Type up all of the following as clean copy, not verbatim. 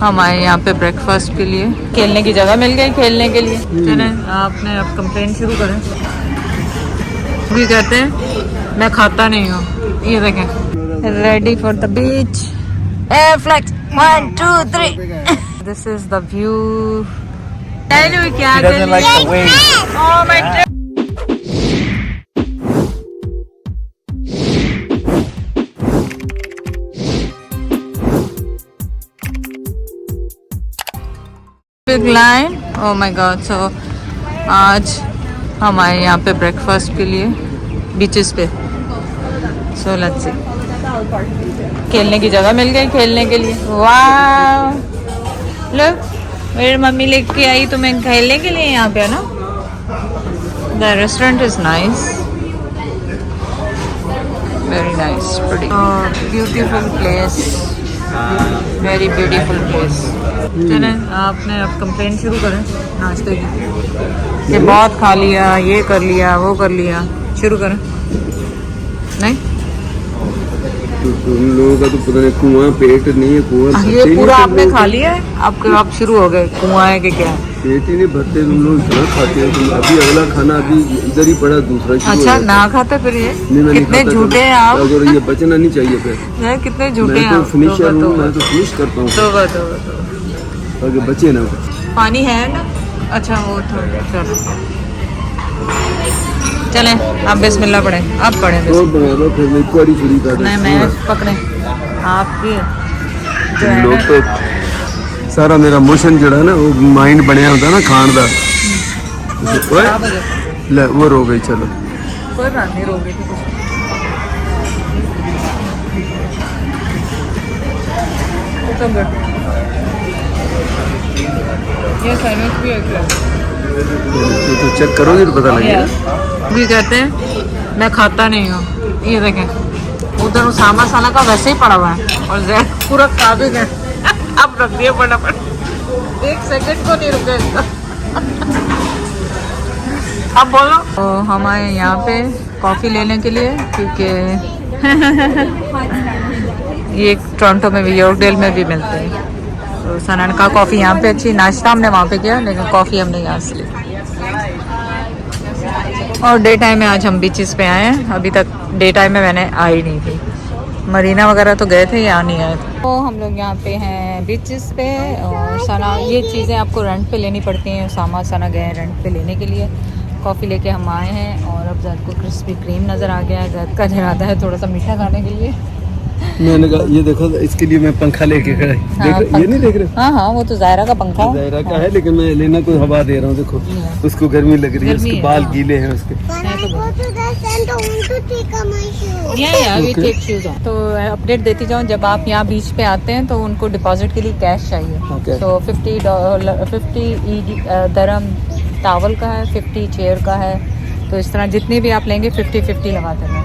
हम आए यहाँ पे ब्रेकफास्ट के लिए। खेलने की जगह मिल गई खेलने के लिए। चलें आपने अब कंप्लेन शुरू करें। भी कहते हैं मैं खाता नहीं हूँ। ये देखें, ready for the beach, air flex 1 2 3। This is the view. क्या big line. Oh my god. So आज हम आए यहाँ पे ब्रेकफास्ट के लिए बीचेस पे। So let's see. खेलने की जगह मिल गई खेलने के लिए। वाह, लोग मेरी मम्मी लेके आई तुम्हें खेलने के लिए यहाँ पे ना। The restaurant is nice, very nice, beautiful place, very beautiful place. चलें आपने अब कंप्लेन शुरू करें नाश्ते की। ये बहुत खा लिया, ये कर लिया, वो कर लिया। शुरू करें। नहीं तो तुम लोगों का तो पता नहीं, कुआं पेट नहीं है, कुआं ये पूरा आपने खा लिया है। आप शुरू हो गए कुआं है कि क्या? पेट ही नहीं भरते तुम लोग, इतना खाते हो तुम। अभी अगला खाना अभी इधर ही पड़ा, दूसरा शुरू अच्छा हो ना खाते फिर ये? नहीं, कितने झूठे हैं आप। अगर ये बचना नहीं चाहिए फिर। कितने झूठे मैं हैं तो आप। फिनिशर हूँ, मैं तो फिनिश करता हूँ ताकि बचे ना। पानी है ना? अच्छा वो थोड़ा। चलो चलें आप बिस्मिल्लाह पढ़ें। आप पढ़ें तो बना लो फिर एक बारी चुरी कर। नहीं मैं पकड़े आपकी जो है लोग ना। तो सारा मेरा मोशन जो है ना, वो माइंड बनया होता ना खान का। खराब हो जाता। ले वो रो गई। चलो कोई बात नहीं, रो गई थी कुछ। तो गुड। ये सैंडविच भी है क्या? तो चेक करोगे तो पता लगेगा। भी कहते हैं मैं खाता नहीं हूँ। ये देखें, उधर उसामा साना का वैसे ही पड़ा हुआ है और जैद पूरा खा भी गए। अब रख दिए फटाफट, एक सेकंड को नहीं रुके इसका। अब बोलो। तो हम आए यहाँ पे कॉफ़ी लेने के लिए क्योंकि ये टोरंटो में भी, यॉर्कडेल में भी मिलते हैं। तो सनन का कॉफ़ी यहाँ पे अच्छी। नाश्ता हमने वहाँ पे किया लेकिन कॉफ़ी हमने यहाँ से ली। और डे टाइम में आज हम बीचेस पे आए हैं। अभी तक डे टाइम में मैंने आई नहीं थी। मरीना वगैरह तो गए थे, यहाँ नहीं आए थे। तो हम लोग यहाँ पे हैं बीचेस पे। और सना ये चीज़ें आपको रेंट पे लेनी पड़ती हैं। सामा सना गए हैं रेंट पे लेने के लिए। कॉफ़ी लेके हम आए हैं और अब जैद को क्रिस्पी क्रीम नज़र आ गया है। जैद का इरादा है थोड़ा सा मीठा खाने के लिए। मैंने कहा ये देखो, इसके लिए मैं पंखा लेके खड़ा। देखो ये नहीं देख रहे? हाँ हाँ वो तो जायरा का पंखा है। जायरा का है लेकिन मैं लेना कोई हवा दे रहा हूँ। देखो उसको गर्मी लग रही है, उसके बाल गीले हैं उसके। तो अपडेट देती जाऊँ, जब आप यहाँ बीच पे आते हैं तो उनको डिपॉजिट के लिए कैश चाहिए। तो $50 दरम टावल का है, 50 चेयर का है। तो इस तरह जितने भी आप लेंगे 50-50 लगा देना।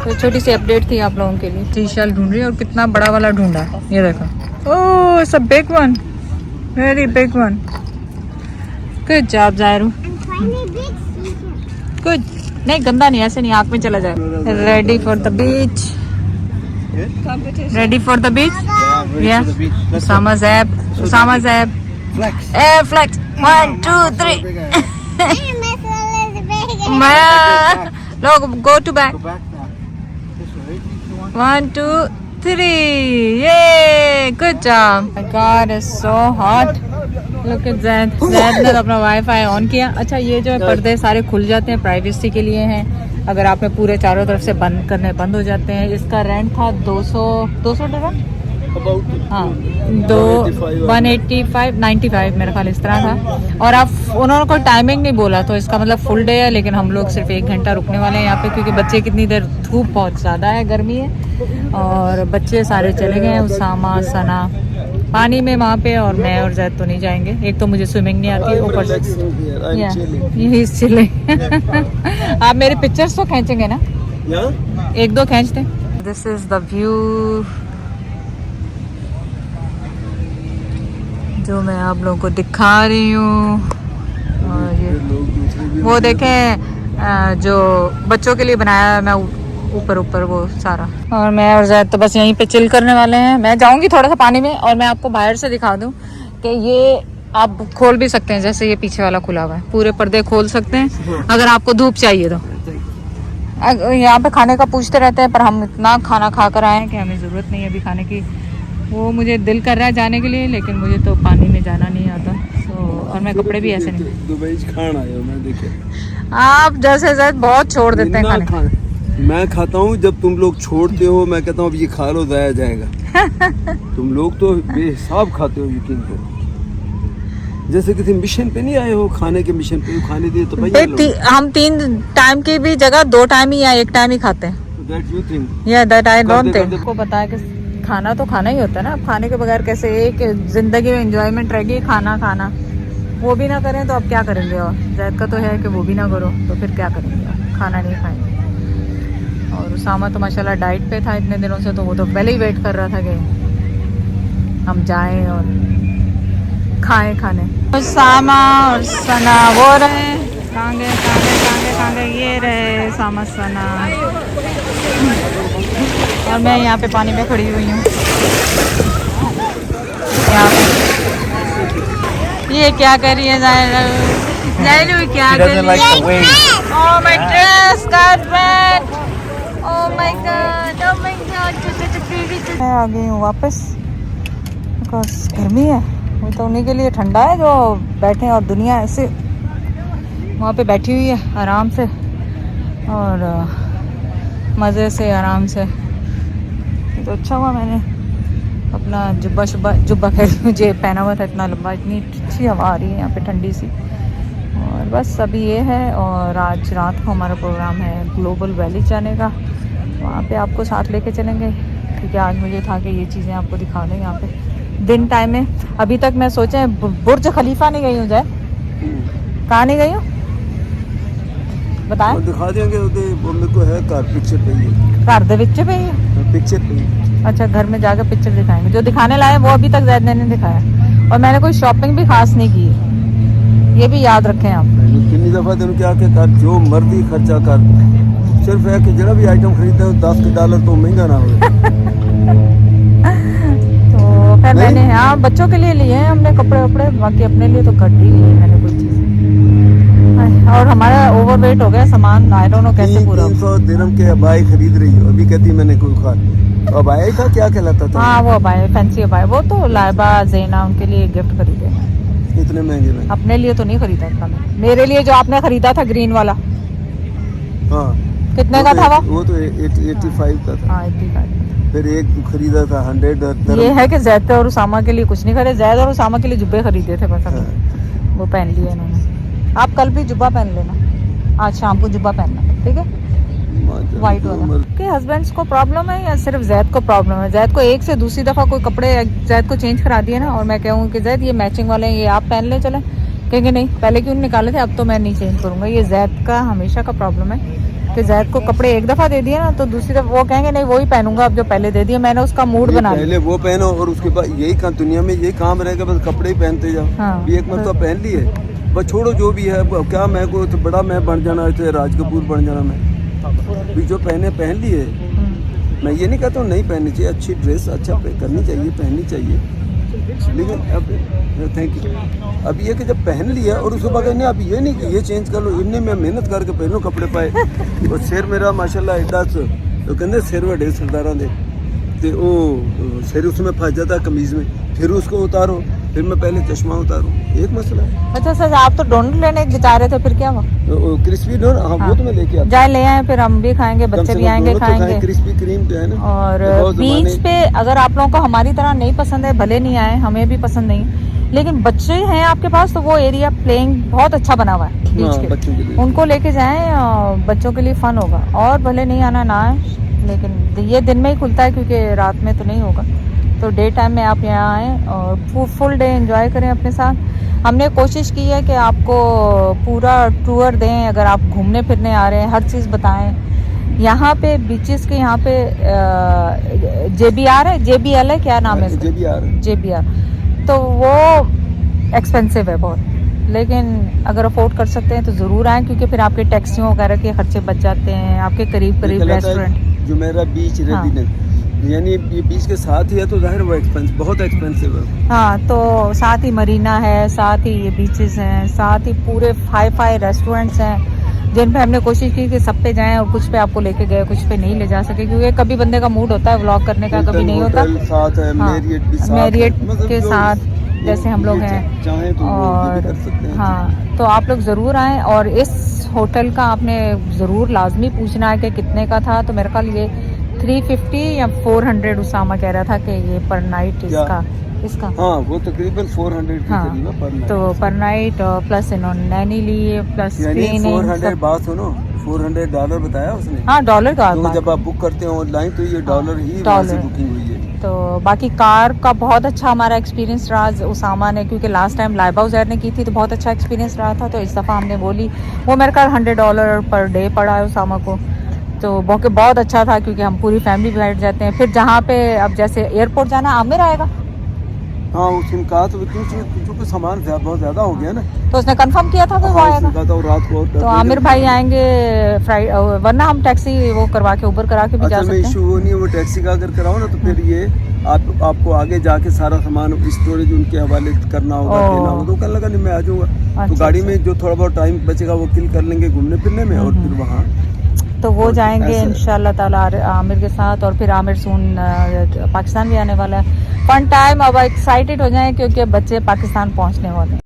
तो छोटी सी अपडेट थी आप लोगों के लिए। टी शर्ट ढूंढ रही है और कितना बड़ा वाला ढूंढा। ये देखो, oh it's a big one, very big one. Good job Zairu. Good. नहीं गंदा नहीं, ऐसे नहीं, आँख में चला जाए। Ready for the beach, ready for the beach. या उसामा ज़ैब, उसामा ज़ैब, एयर फ्लेक्स 1 2 3। लोग गो टू बैक 1 2 3। ये good job. God is so hot. Look at Zaid. Zaid ने अपना वाईफाई ऑन किया। अच्छा ये जो पर्दे सारे खुल जाते हैं, प्राइवेसी के लिए हैं। अगर आपने पूरे चारों तरफ से बंद करने बंद हो जाते हैं। इसका रेंट था $200 हाँ 185 95 मेरा ख्याल इस तरह था। और आप उन्होंने कोई टाइमिंग नहीं बोला, तो इसका मतलब फुल डे है। लेकिन हम लोग सिर्फ 1 घंटा रुकने वाले हैं यहाँ पे क्योंकि बच्चे कितनी देर, धूप बहुत ज़्यादा है, गर्मी है। और बच्चे सारे चले गए हैं, उसामा सना पानी में वहाँ पे, और मैं और जैद तो नहीं जाएंगे। एक तो मुझे स्विमिंग नहीं आती, ऊपर से यही चिले। आप मेरे पिक्चर्स तो खींचेंगे ना? 1-2 खींचते। दिस इज द व्यू जो मैं आप लोगों को दिखा रही हूँ। और ये वो देखें जो बच्चों के लिए बनाया है, मैं ऊपर ऊपर वो सारा। और मैं और जैद तो बस यहीं पे चिल करने वाले हैं। मैं जाऊंगी थोड़ा सा पानी में और मैं आपको बाहर से दिखा दूं कि ये आप खोल भी सकते हैं, जैसे ये पीछे वाला खुला हुआ है, पूरे पर्दे खोल सकते हैं अगर आपको धूप चाहिए तो। यहाँ पे खाने का पूछते रहते हैं पर हम इतना खाना खा कर आए हैं कि हमें ज़रूरत नहीं है अभी खाने की। वो मुझे दिल कर रहा है जाने के लिए, लेकिन मुझे तो पानी में जाना नहीं आता। और मैं कपड़े भी ऐसे नहीं, दुबई खाना आया मैं देखे आप जैसे जैसे बहुत छोड़ देते हैं खाने। मैं खाता हूँ जब तुम लोग छोड़ते हो, मैं कहता हूँ अब ये खा लो जाया जाएगा। तुम लोग तो बेहिसाब खाते हो, यकीन करो। जैसे किसी मिशन पे नहीं आए हो, खाने के मिशन पे खाने दिए तो भाई हम 3 टाइम की भी जगह 2 टाइम ही या 1 टाइम ही खाते हैं। That you think? या दैट आई डोंट थिंक। आपको पता है कि खाना तो खाना ही होता है ना, अब खाने के बगैर कैसे एक जिंदगी में एंजॉयमेंट रहेगी। खाना खाना वो भी ना करें तो अब क्या करेंगे। और जैद का तो है कि वो भी ना करो तो फिर क्या करेंगे, अब खाना नहीं खाएंगे। और उसामा तो माशाल्लाह डाइट पे था इतने दिनों से, तो वो तो पहले ही वेट कर रहा था कि हम जाएं और खाएं खाने। उसामा और सना वो रहे, कांगे कांगे कांगे कांगे, ये रहे उसामा सना। और मैं यहाँ पे पानी में खड़ी हुई हूँ। यहाँ पे ये क्या कर रही है ज़ाइलू क्या कर रही है? Oh my dress got wet, oh my God, oh my God. मैं आ गई हूँ वापस बिकॉज गर्मी है। वो तो उन्हीं के लिए ठंडा है जो बैठे हैं और दुनिया ऐसे वहाँ पे बैठी हुई है आराम से और मज़े से आराम से। तो अच्छा हुआ मैंने अपना जुब्बा खैर मुझे पहना हुआ था इतना लंबा। इतनी अच्छी हवा आ रही है यहाँ पे ठंडी सी। और बस अभी ये है, और आज रात को हमारा प्रोग्राम है ग्लोबल वैली जाने का। वहाँ पे आपको साथ लेके चलेंगे क्योंकि आज मुझे था कि ये चीज़ें आपको दिखा दें। यहाँ पे दिन टाइम में अभी तक मैं सोचा बुर्ज खलीफा नहीं गई हूँ। जाए कहाँ नहीं गई हूँ बताएं? दिखा देंगे वो मेरे को है कार पिक्चर पे ही घर दे विच पे ही पिक्चर पे ही। अच्छा घर में जाकर पिक्चर दिखाएंगे। जो दिखाने लाए वो अभी तक जैद ने नहीं दिखाया और मैंने कोई शॉपिंग भी खास नहीं की है, ये भी याद रखें आप। कितनी दफ़ा तेन क्या कर जो मर्जी खर्चा कर, सिर्फ है कि जरा भी आइटम खरीदते हो $10 तो महंगा ना हो। तो फिर मैंने हाँ बच्चों के लिए लिए हैं हमने कपड़े वपड़े, बाकी अपने लिए तो घट ही लिए मैंने कोई चीज़। और हमारा ओवरवेट हो गया सामान, आई डोंट नो कैसे पूरा। 300 दिरहम के अबाई खरीद रही हो, अभी कहती मैंने कोई खा अबाया ही था, क्या कहलाता था? हाँ वो अबाया, फैंसी अबाया, वो तो लाइबा ज़ेना उनके लिए गिफ्ट खरीदे। इतने महंगे में? अपने लिए तो नहीं खरीदा था, मेरे लिए जो आपने खरीदा था ग्रीन वाला। हाँ कितने का था वो तो 85 का था। हाँ 85। फिर एक खरीदा था 100। ये है कि जैद और उसामा के लिए कुछ नहीं खरीदे, जैद और उसामा के लिए जुब्बे खरीदे थे बस अभी। वो पहन लिए इन्होंने। आप कल भी जुब्बा पहन लेना, आज शाम को जुब्बा पहनना, ठीक है वाइट वाला। कि हस्बैंड्स को प्रॉब्लम है या सिर्फ जैद को प्रॉब्लम है? जैद को एक से दूसरी दफ़ा कोई कपड़े जैद को चेंज करा दिए ना और मैं कहूँ कि जैद ये मैचिंग वाले हैं, ये आप पहन ले, चले कहेंगे नहीं पहले क्यों निकाले थे, अब तो मैं नहीं चेंज करूँगा। ये जैद का हमेशा का प्रॉब्लम है कि जैद को कपड़े एक दफ़ा दे दिए ना तो दूसरी दफ़ा वो कहेंगे नहीं वही पहनूंगा अब जो पहले दे दिए। मैंने उसका मूड बना लिया, पहले वो पहनो और उसके बाद यही काम दुनिया में यही काम रहेगा, बस कपड़े ही पहनते जाओ। हाँ, एक मतलब पहन लिए बस, छोड़ो जो भी है। क्या मैं को तो बड़ा मैं बन जाना है, राज कपूर बन जाना मैं भी, जो पहन लिए। मैं ये नहीं कहता हूँ नहीं पहननी चाहिए, अच्छी ड्रेस अच्छा करनी चाहिए, पहननी चाहिए, लेकिन अब थैंक यू अब ये कि जब पहन लिया और उसके बाद नहीं, अब ये नहीं कि ये चेंज कर लो, इनने मैं मेहनत करके पहनो कपड़े पाए। और सिर मेरा माशाल्लाह एडा तो कहते सिर वड्डे सरदारा दे ते वो सिर उसमें फंस जाता है कमीज में, फिर उसको उतारो, फिर मैं पहले चश्मा उतारूं, एक मसला है। अच्छा सर आप तो डोनट लेने जा रहे थे, फिर क्या हुआ? क्रिस्पी डोनट, हाँ वो तो मैं लेके आता जाए ले आए, फिर हम भी खाएंगे, बच्चे भी आएंगे खाएंगे। क्रिस्पी क्रीम तो है ना। और बीच पे अगर आप लोगों को हमारी तरह नहीं पसंद है, भले नहीं आए, हमें भी पसंद नहीं, लेकिन बच्चे हैं आपके पास तो वो एरिया प्लेइंग बहुत अच्छा बना हुआ है बीच के, उनको लेके जाएं, बच्चों के लिए फन होगा। और भले नहीं आना ना आए, लेकिन ये दिन में ही खुलता है क्योंकि रात में तो नहीं होगा, तो डे टाइम में आप यहाँ आएँ और फुल डे एंजॉय करें अपने साथ। हमने कोशिश की है कि आपको पूरा टूर दें, अगर आप घूमने फिरने आ रहे हैं हर चीज़ बताएं। यहाँ पे बीचेस के यहाँ पे JBR है, JBL है, क्या नाम है इसका? JBR। तो वो एक्सपेंसिव है बहुत, लेकिन अगर अफोर्ड कर सकते हैं तो ज़रूर आएँ, क्योंकि फिर आपके टैक्सियों वगैरह के खर्चे बच जाते हैं, आपके करीब करीब रेस्टोरेंट। जो मेरा बीच हाँ। यानी ये बीच के साथ ही है, तो जाहिर वो बहुत एक्सपेंसिव है। हाँ, तो साथ ही मरीना है, साथ ही ये बीचेस हैं, साथ ही पूरे हाई रेस्टोरेंट्स हैं, जिन पे हमने कोशिश की कि सब पे जाएं, और कुछ पे आपको लेके गए, कुछ पे नहीं ले जा सके, क्योंकि कभी बंदे का मूड होता है व्लॉग करने का, कभी नहीं होता। साथ है, हाँ, मैरियट भी साथ है, मैरियट मतलब के जो साथ जैसे हम लोग हैं, चाहें तो वो ये भी और कर सकते हैं। हाँ, तो आप लोग ज़रूर आएँ। और इस होटल का आपने ज़रूर लाजमी पूछना है कि कितने का था। तो मेरे ख्याल ये 350 या 400 उसामा कह रहा था कि ये पर नाइट इसका हाँ, वो तकरीबन 400 के हाँ, करीब है पर नाइट। तो पर नाइट प्लस इन्होंने नैनी ली, प्लस यानी क्लीनिंग 400 बात सुनो, $400 बताया उसने। हाँ, डॉलर का तो बात। जब आप बुक करते हैं ऑनलाइन तो ये डॉलर ही वहाँ से बुकिंग हुई है। तो बाकी कार का बहुत अच्छा हमारा एक्सपीरियंस रहा उसामा ने, क्योंकि लास्ट टाइम लाइबा उजैर ने की थी तो बहुत अच्छा एक्सपीरियंस रहा था। तो इस दफ़ा हमने बोली, वो मेरे ख्याल $100 पर डे पड़ा है उसामा को, तो बहुत अच्छा था, क्योंकि हम पूरी फैमिली बैठ जाते हैं। फिर जहाँ पे अब जैसे एयरपोर्ट जाना, आमिर आएगा। हाँ, उसने कहा तो क्योंकि सामान बहुत ज़्यादा हो गया ना, तो उसने कंफर्म किया था कि वो आएगा। रात को तो आमिर भाई आएंगे वरना हम टैक्सी वो करवा के ऊबर करा के भी जा सकते हैं। इशू वो नहीं है, वो टैक्सी का अगर कराओ ना तो फिर ये आपको आगे जाके सारा सामान स्टोरेज उनके हवाले करना होगा, देना होगा। तो कहने लगा नहीं मैं आ जाऊँगा। तो गाड़ी में जो थोड़ा बहुत टाइम बचेगा वो किल कर लेंगे घूमने फिरने में, और फिर वहाँ तो वो जाएंगे इंशाल्लाह ताला आमिर के साथ। और फिर आमिर सून पाकिस्तान भी आने वाला है। फन टाइम, अब एक्साइटेड हो जाएं क्योंकि बच्चे पाकिस्तान पहुंचने वाले हैं।